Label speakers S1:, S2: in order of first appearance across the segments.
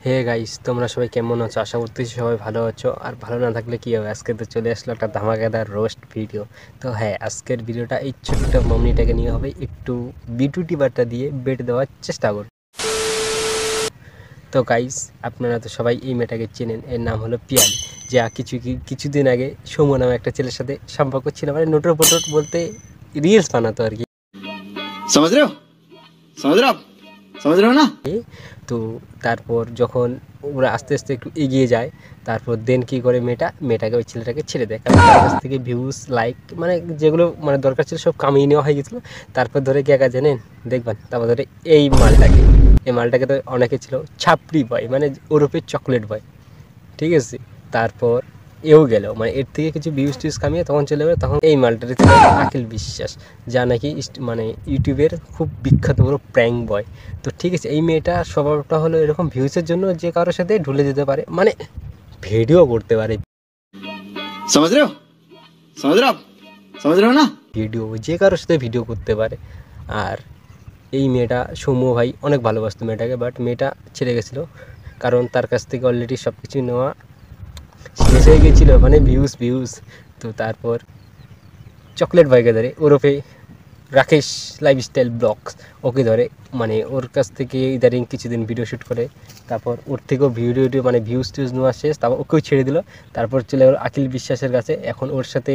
S1: Hey guys, তোমরা সবাই কেমন আছো? আশা করতেছি সবাই ভালো আছো। আর ভালো না থাকলে কি হবে, আজকে তো চলে আসলো একটা ধামাকাদার রোস্ট ভিডিও। তো হ্যাঁ, আজকের ভিডিওটা এই ছোট্ট মামনিটাকে নিয়ে হবে, একটু বিটুটি বার্তা দিয়ে বেট দেওয়ার চেষ্টা করব। তো গাইস, আপনারা তো সবাই এই মেয়েটাকে চেনেন, এর নাম হলো পিয়ালি। যা কিছুদিন আগে সৌম্য নামে একটা ছেলের সাথে সম্পর্ক ছিল, মানে নোটর পোটর বলতে রিলস বানাতো আর কি।
S2: समझ रहे हो समझ रहे हो ना।
S1: তো তারপর যখন ওরা আস্তে আস্তে একটু এগিয়ে যায়, তারপর দেন কী করে মেয়েটাকে ওই ছেলেটাকে ছেড়ে দেয়, কারণ তার কাছ থেকে ভিউজ লাইক মানে যেগুলো মানে দরকার ছিল সব কামিয়ে নেওয়া হয়ে গেছিলো। তারপর ধরে কি একা জানেন দেখবেন, তারপর ধরে এই মালটাকে তো অনেকে ছিল ছাপড়ি বয়, মানে ওরফে চকলেট বয়, ঠিক আছে। তারপর এও গেল, মানে এর থেকে কিছু ভিউজ টিউজ কামিয়ে তখন চলে যাবে, তখন এই মালটার ছিল আখিল বিশ্বাস, যা নাকি মানে ইউটিউবের খুব বিখ্যাত বড় প্র্যাঙ্ক বয়। তো ঠিক আছে, এই মেয়েটা স্বভাবটা হলো এরকম, ভিউজের জন্য যে কারোর সাথে ঢুলে যেতে পারে, মানে ভিডিও করতে পারে,
S2: समझ रहे हो ना।
S1: ভিডিও যে কারোর সাথে ভিডিও করতে পারে। আর এই মেয়েটা সৌম্য ভাই অনেক ভালোবাসতো মেয়েটাকে, বাট মেয়েটা ছেড়ে গেছিলো, কারণ তার কাছ থেকে অলরেডি সব কিছু নেওয়া শেষ হয়ে গেছিলো, মানে ভিউজ। তো তারপর চকলেট বয়কে ধরে, ওরফে রাকেশ লাইফস্টাইল ব্লগস, ওকে ধরে, মানে ওর কাছ থেকে ইদারিং কিছুদিন ভিডিও শ্যুট করে, তারপর ওর থেকেও ভিডিও মানে ভিউজ টিউজ নেওয়া শেষ, তারপর ওকেও ছেড়ে দিল। তারপর চলে গেল আখিল বিশ্বাসের কাছে, এখন ওর সাথে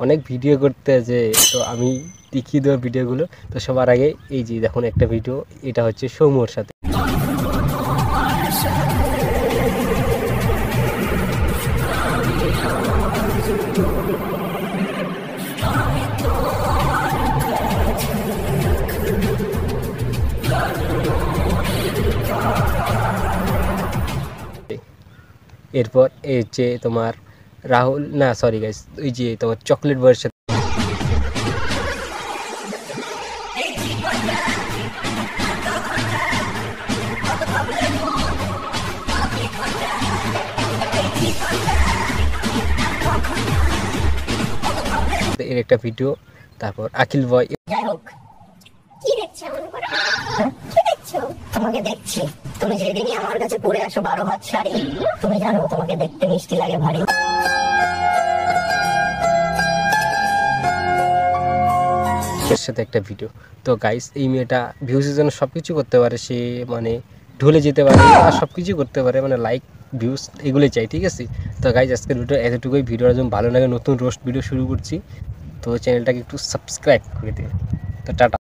S1: অনেক ভিডিও করতে আছে। তো আমি দেখিয়ে দেওয়া ভিডিওগুলো। তো সবার আগে এই যে দেখুন একটা ভিডিও, এটা হচ্ছে সৌম্যর সাথে। এরপর এই হচ্ছে তোমার রাহুল, না সরি গাইস, ওই যে তোমার চকলেট বয়ের সাথে এর একটা ভিডিও। তারপর আখিল বয়,
S3: যাই হোক, কি দেখছো মনে করো? কি দেখছো? তোমাকে দেখছি, তুমি যেদিনই আমার কাছে পড়ে আসো 12 হাত শাড়ি, তুমি জানো তোমাকে দেখতে মিষ্টি লাগে ভারী।
S1: এর সাথে একটা ভিডিও। তো গাইস, এই মেয়েটা ভিউজের জন্য সব কিছু করতে পারে, সে মানে ঢলে যেতে পারে আর সব কিছু করতে পারে, মানে লাইক ভিউজ এগুলোই চাই, ঠিক আছে। তো গাইস, আজকের ভিডিও এতটুকুই। ভিডিওটা যখন ভালো লাগে, নতুন রোস্ট ভিডিও শুরু করছি, তো চ্যানেলটাকে একটু সাবস্ক্রাইব করে দিন। তো টাটা।